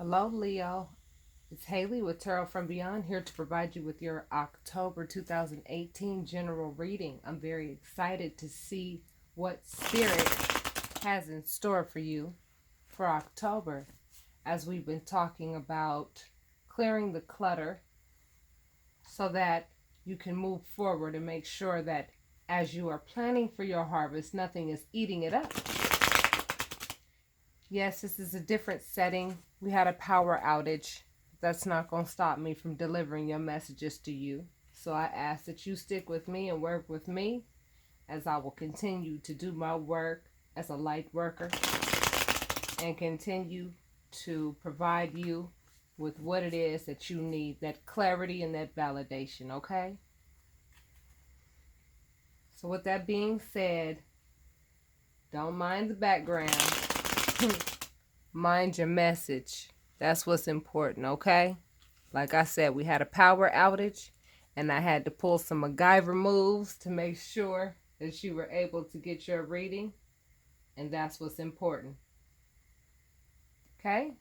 Hello, Leo. It's Haley with Tarot from Beyond here to provide you with your October 2018 general reading. I'm very excited to see what Spirit has in store for you for October, as we've been talking about clearing the clutter so that you can move forward and make sure that as you are planning for your harvest, nothing is eating it up. Yes, this is a different setting. We had a power outage. That's not going to stop me from delivering your messages to you. So I ask that you stick with me and work with me as I will continue to do my work as a light worker and continue to provide you with what it is that you need, that clarity and that validation, okay? So with that being said, don't mind the background. Mind your message. That's what's important, okay? Like I said, we had a power outage, and I had to pull some MacGyver moves to make sure that you were able to get your reading, and that's what's important. Okay?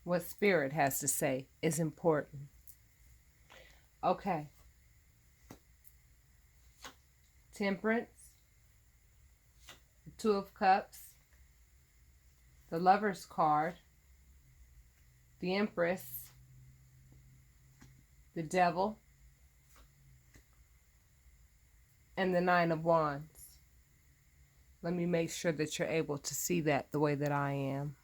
What Spirit has to say is important. Okay. Temperance, the Two of Cups, the Lover's card, the Empress, the Devil, and the Nine of Wands. Let me make sure that you're able to see that the way that I am.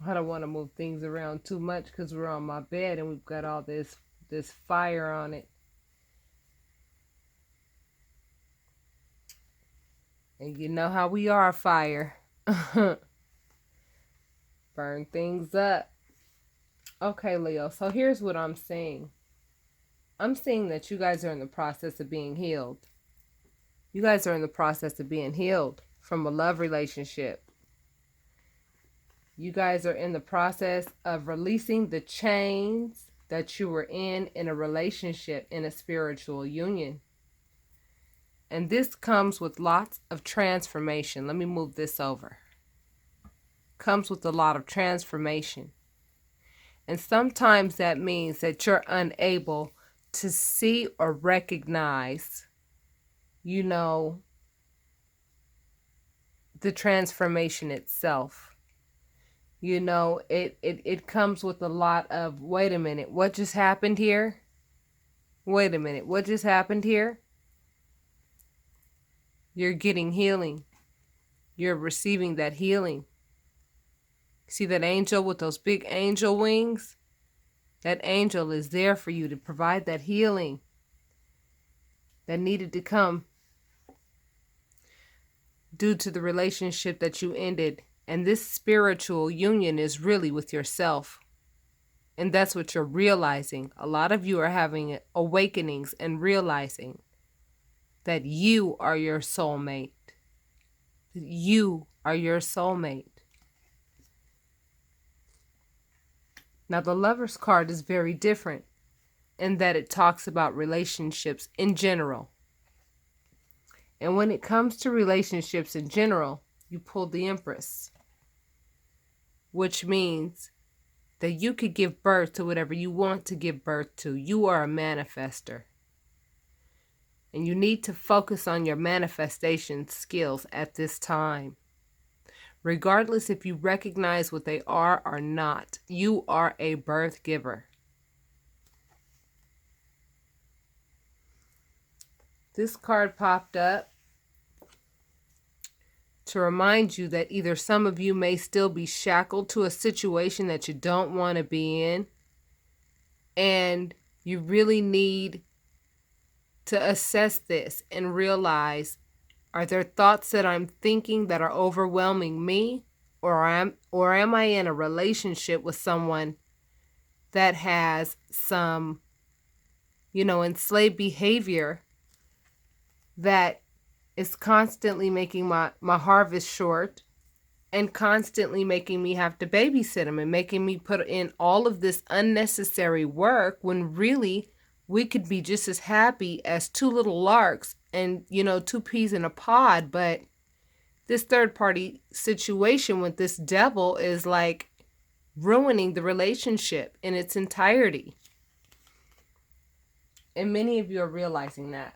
I don't want to move things around too much because we're on my bed and we've got all this fire on it. And you know how we are, fire. Burn things up. Okay, Leo, so here's what I'm seeing. I'm seeing that you guys are in the process of being healed. You guys are in the process of being healed from a love relationship. You guys are in the process of releasing the chains that you were in a relationship, in a spiritual union. And this comes with lots of transformation. Let me move this over. Comes with a lot of transformation. And sometimes that means that you're unable to see or recognize, the transformation itself. It comes with a lot of, wait a minute, what just happened here? Wait a minute, what just happened here? You're getting healing. You're receiving that healing. See that angel with those big angel wings? That angel is there for you to provide that healing that needed to come due to the relationship that you ended. And this spiritual union is really with yourself. And that's what you're realizing. A lot of you are having awakenings and realizing that you are your soulmate. You are your soulmate. Now, the Lover's card is very different in that it talks about relationships in general. And when it comes to relationships in general, you pull the Empress, which means that you could give birth to whatever you want to give birth to. You are a manifester. And you need to focus on your manifestation skills at this time. Regardless if you recognize what they are or not, you are a birth giver. This card popped up to remind you that either some of you may still be shackled to a situation that you don't want to be in, and you really need to assess this and realize, are there thoughts that I'm thinking that are overwhelming me, or am I in a relationship with someone that has some, enslaved behavior that is constantly making my harvest short and constantly making me have to babysit him and making me put in all of this unnecessary work when really we could be just as happy as two little larks and, two peas in a pod. But this third party situation with this devil is like ruining the relationship in its entirety. And many of you are realizing that.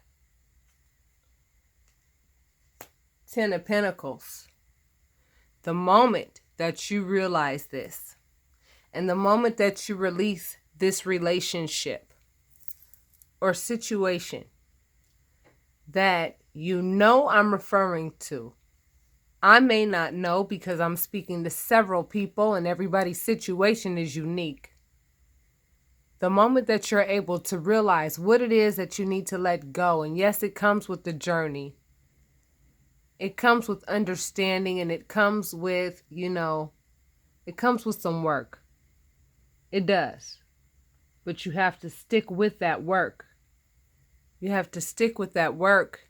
10 of Pentacles. The moment that you realize this, and the moment that you release this relationship or situation that I'm referring to, I may not know because I'm speaking to several people and everybody's situation is unique. The moment that you're able to realize what it is that you need to let go, and yes, it comes with the journey. It comes with understanding, and it comes with, it comes with some work. It does. But you have to stick with that work. You have to stick with that work.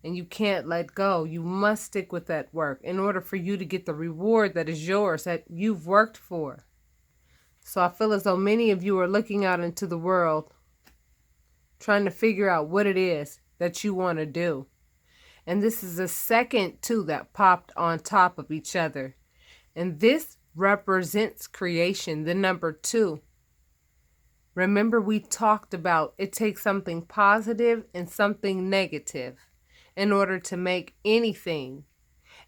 And you can't let go. You must stick with that work in order for you to get the reward that is yours, that you've worked for. So I feel as though many of you are looking out into the world, trying to figure out what it is that you want to do. And this is a second, too, that popped on top of each other. And this represents creation, the number 2. Remember, we talked about it takes something positive and something negative in order to make anything.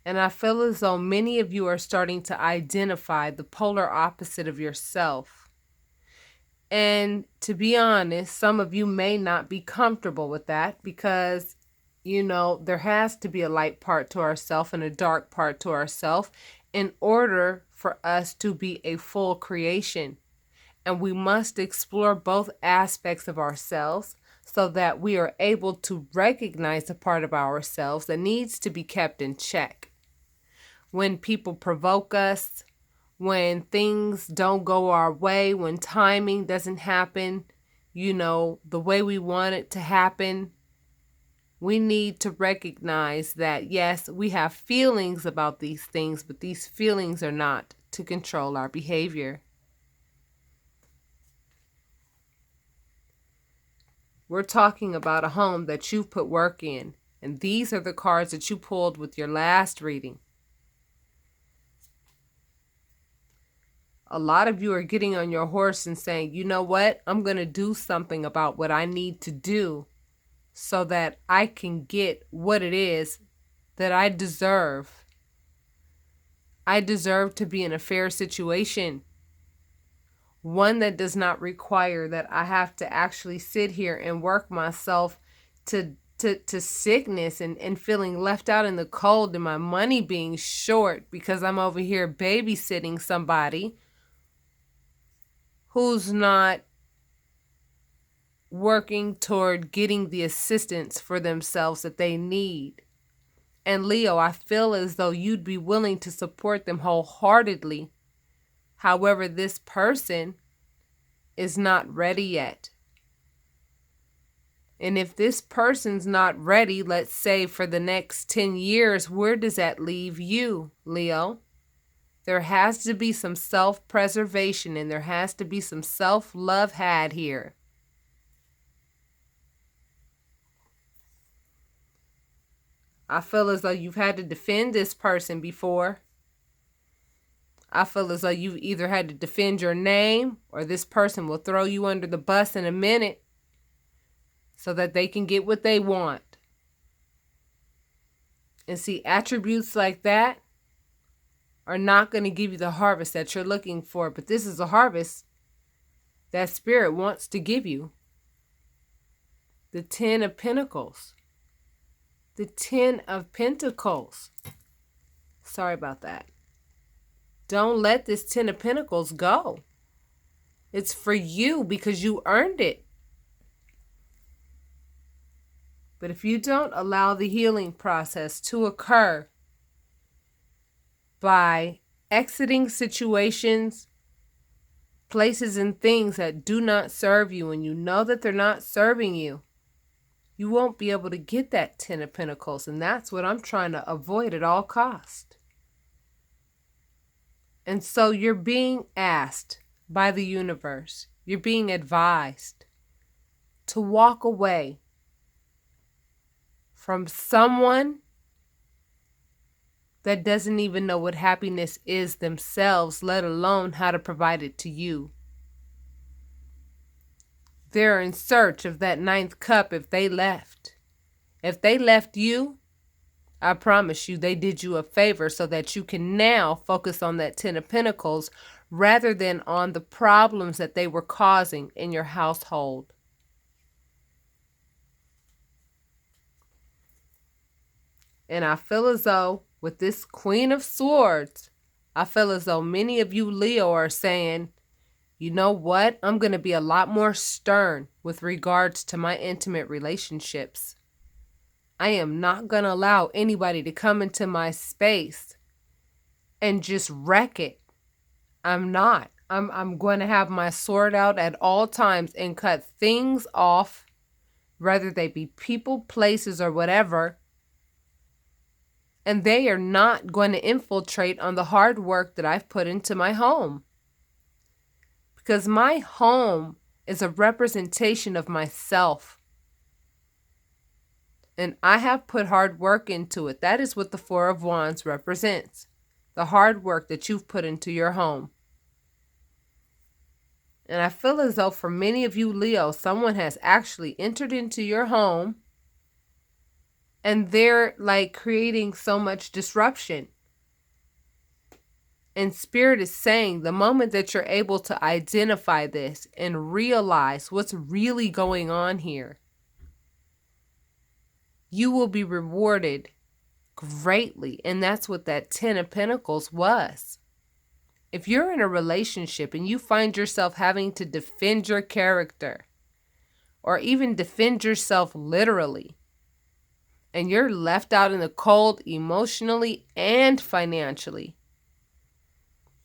And I feel as though many of you are starting to identify the polar opposite of yourself. And to be honest, some of you may not be comfortable with that because, there has to be a light part to ourself and a dark part to ourself in order for us to be a full creation. And we must explore both aspects of ourselves so that we are able to recognize a part of ourselves that needs to be kept in check. When people provoke us, when things don't go our way, when timing doesn't happen, the way we want it to happen, we need to recognize that, yes, we have feelings about these things, but these feelings are not to control our behavior. We're talking about a home that you've put work in, and these are the cards that you pulled with your last reading. A lot of you are getting on your horse and saying, you know what? I'm going to do something about what I need to do so that I can get what it is that I deserve. I deserve to be in a fair situation. One that does not require that I have to actually sit here and work myself to sickness and feeling left out in the cold and my money being short because I'm over here babysitting somebody who's not working toward getting the assistance for themselves that they need. And Leo, I feel as though you'd be willing to support them wholeheartedly. However, this person is not ready yet. And if this person's not ready, let's say for the next 10 years, where does that leave you, Leo? There has to be some self-preservation and there has to be some self-love had here. I feel as though you've had to defend this person before. I feel as though you've either had to defend your name or this person will throw you under the bus in a minute so that they can get what they want. And see, attributes like that are not going to give you the harvest that you're looking for. But this is a harvest that Spirit wants to give you. The 10 of Pentacles. The 10 of Pentacles. Sorry about that. Don't let this 10 of Pentacles go. It's for you because you earned it. But if you don't allow the healing process to occur by exiting situations, places, and things that do not serve you, and you know that they're not serving you, you won't be able to get that 10 of Pentacles. And that's what I'm trying to avoid at all costs. And so you're being asked by the universe, you're being advised to walk away from someone that doesn't even know what happiness is themselves, let alone how to provide it to you. They're in search of that ninth cup if they left. If they left you, I promise you they did you a favor so that you can now focus on that Ten of Pentacles rather than on the problems that they were causing in your household. And I feel as though with this Queen of Swords, I feel as though many of you Leo are saying, you know what? I'm going to be a lot more stern with regards to my intimate relationships. I am not going to allow anybody to come into my space and just wreck it. I'm not. I'm going to have my sword out at all times and cut things off, whether they be people, places, or whatever. And they are not going to infiltrate on the hard work that I've put into my home. Because my home is a representation of myself. And I have put hard work into it. That is what the Four of Wands represents. The hard work that you've put into your home. And I feel as though for many of you Leo, someone has actually entered into your home and they're like creating so much disruption. And Spirit is saying the moment that you're able to identify this and realize what's really going on here, you will be rewarded greatly. And that's what that Ten of Pentacles was. If you're in a relationship and you find yourself having to defend your character or even defend yourself literally, and you're left out in the cold emotionally and financially,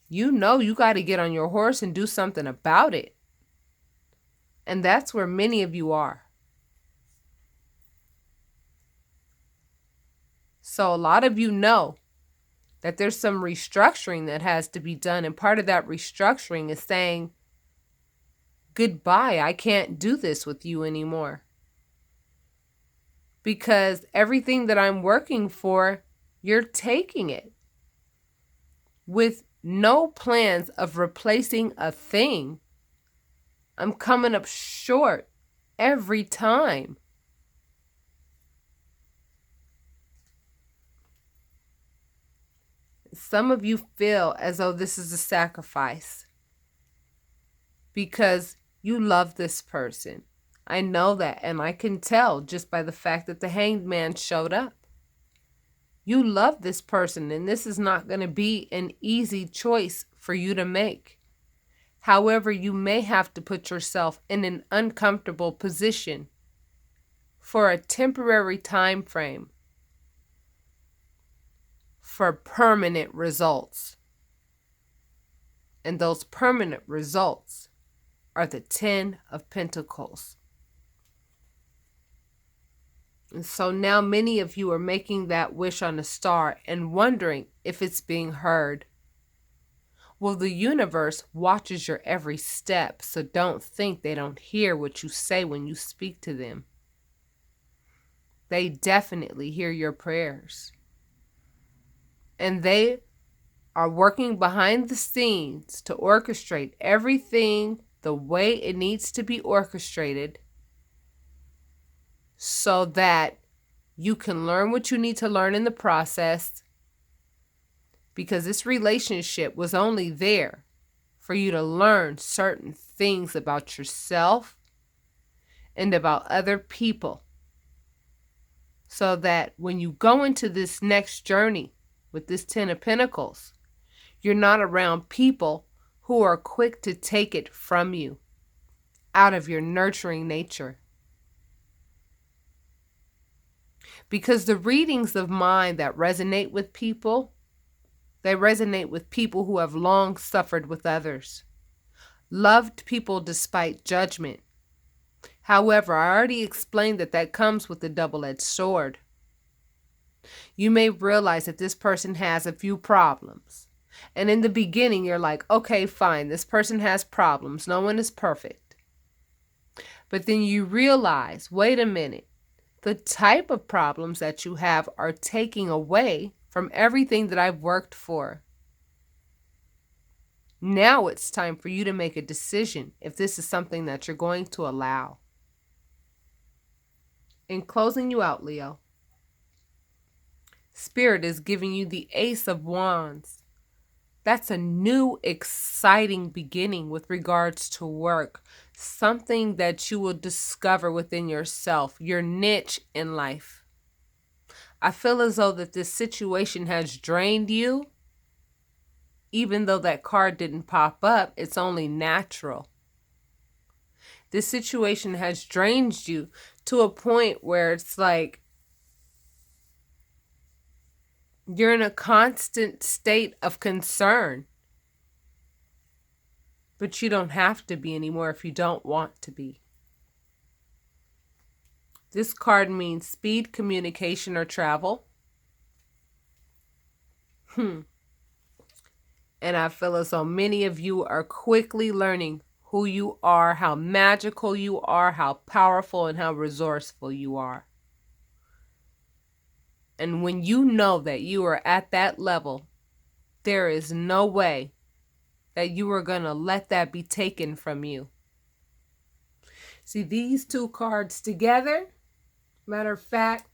you know you got to get on your horse and do something about it. And that's where many of you are. So a lot of you know that there's some restructuring that has to be done. And part of that restructuring is saying, goodbye, I can't do this with you anymore. Because everything that I'm working for, you're taking it. With no plans of replacing a thing. I'm coming up short every time. Some of you feel as though this is a sacrifice because you love this person. I know that, and I can tell just by the fact that the Hanged Man showed up. You love this person, and this is not going to be an easy choice for you to make. However, you may have to put yourself in an uncomfortable position for a temporary time frame for permanent results. And those permanent results are the Ten of Pentacles. And so now many of you are making that wish on a star and wondering if it's being heard. Well, the universe watches your every step, so don't think they don't hear what you say when you speak to them. They definitely hear your prayers. And they are working behind the scenes to orchestrate everything the way it needs to be orchestrated so that you can learn what you need to learn in the process, because this relationship was only there for you to learn certain things about yourself and about other people, so that when you go into this next journey with this Ten of Pentacles, you're not around people who are quick to take it from you out of your nurturing nature. Because the readings of mine that resonate with people, they resonate with people who have long suffered with others, loved people despite judgment. However, I already explained that that comes with a double-edged sword. You may realize that this person has a few problems. And in the beginning, you're like, okay, fine, this person has problems. No one is perfect. But then you realize, wait a minute, The type of problems that you have are taking away from everything that I've worked for. Now it's time for you to make a decision if this is something that you're going to allow. In closing you out, Leo, Spirit is giving you the Ace of Wands. That's a new, exciting beginning with regards to work. Something that you will discover within yourself, your niche in life. I feel as though that this situation has drained you. Even though that card didn't pop up, it's only natural. This situation has drained you to a point where it's like you're in a constant state of concern. But you don't have to be anymore if you don't want to be. This card means speed, communication, or travel. And I feel as though many of you are quickly learning who you are, how magical you are, how powerful and how resourceful you are. And when you know that you are at that level, there is no way that you are going to let that be taken from you. See, these two cards together, matter of fact,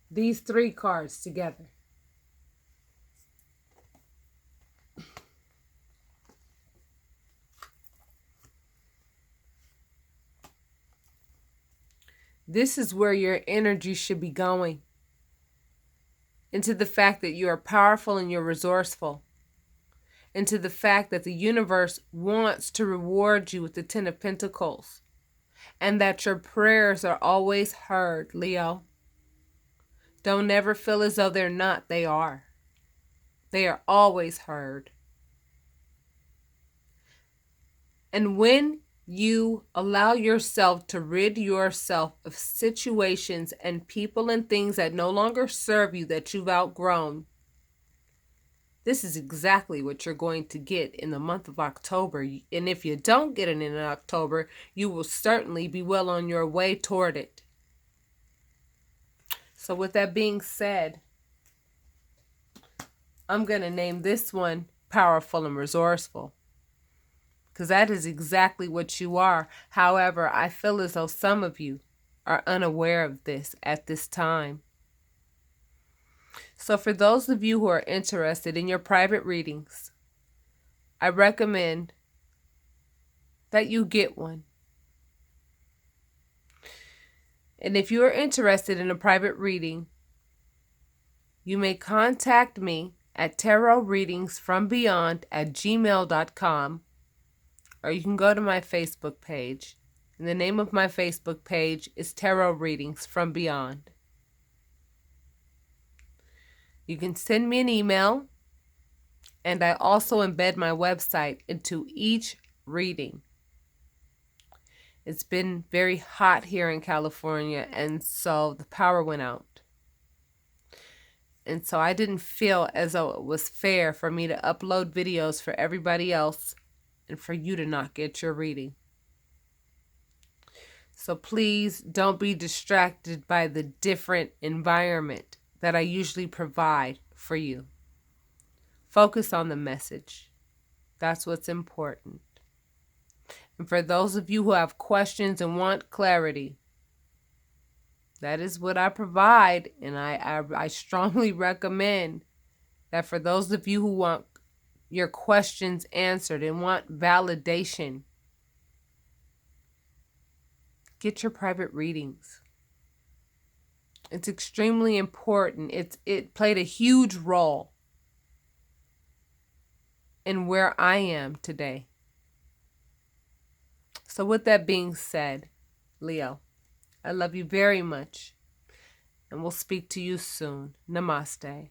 these three cards together. This is where your energy should be going. Into the fact that you are powerful and you're resourceful. Into the fact that the universe wants to reward you with the Ten of Pentacles. And that your prayers are always heard, Leo. Don't ever feel as though they're not. They are. They are always heard. And when you allow yourself to rid yourself of situations and people and things that no longer serve you, that you've outgrown, this is exactly what you're going to get in the month of October. And if you don't get it in October, you will certainly be well on your way toward it. So with that being said, I'm going to name this one Powerful and Resourceful. Because that is exactly what you are. However, I feel as though some of you are unaware of this at this time. So for those of you who are interested in your private readings, I recommend that you get one. And if you are interested in a private reading, you may contact me at tarotreadingsfrombeyond@gmail.com. Or you can go to my Facebook page. And the name of my Facebook page is Tarot Readings from Beyond. You can send me an email. And I also embed my website into each reading. It's been very hot here in California, and so the power went out. And so I didn't feel as though it was fair for me to upload videos for everybody else and for you to not get your reading. So please don't be distracted by the different environment that I usually provide for you. Focus on the message. That's what's important. And for those of you who have questions and want clarity, that is what I provide. And I strongly recommend that for those of you who want your questions answered and want validation, get your private readings. It's extremely important. It played a huge role in where I am today. So with that being said, Leo, I love you very much, and we'll speak to you soon. Namaste.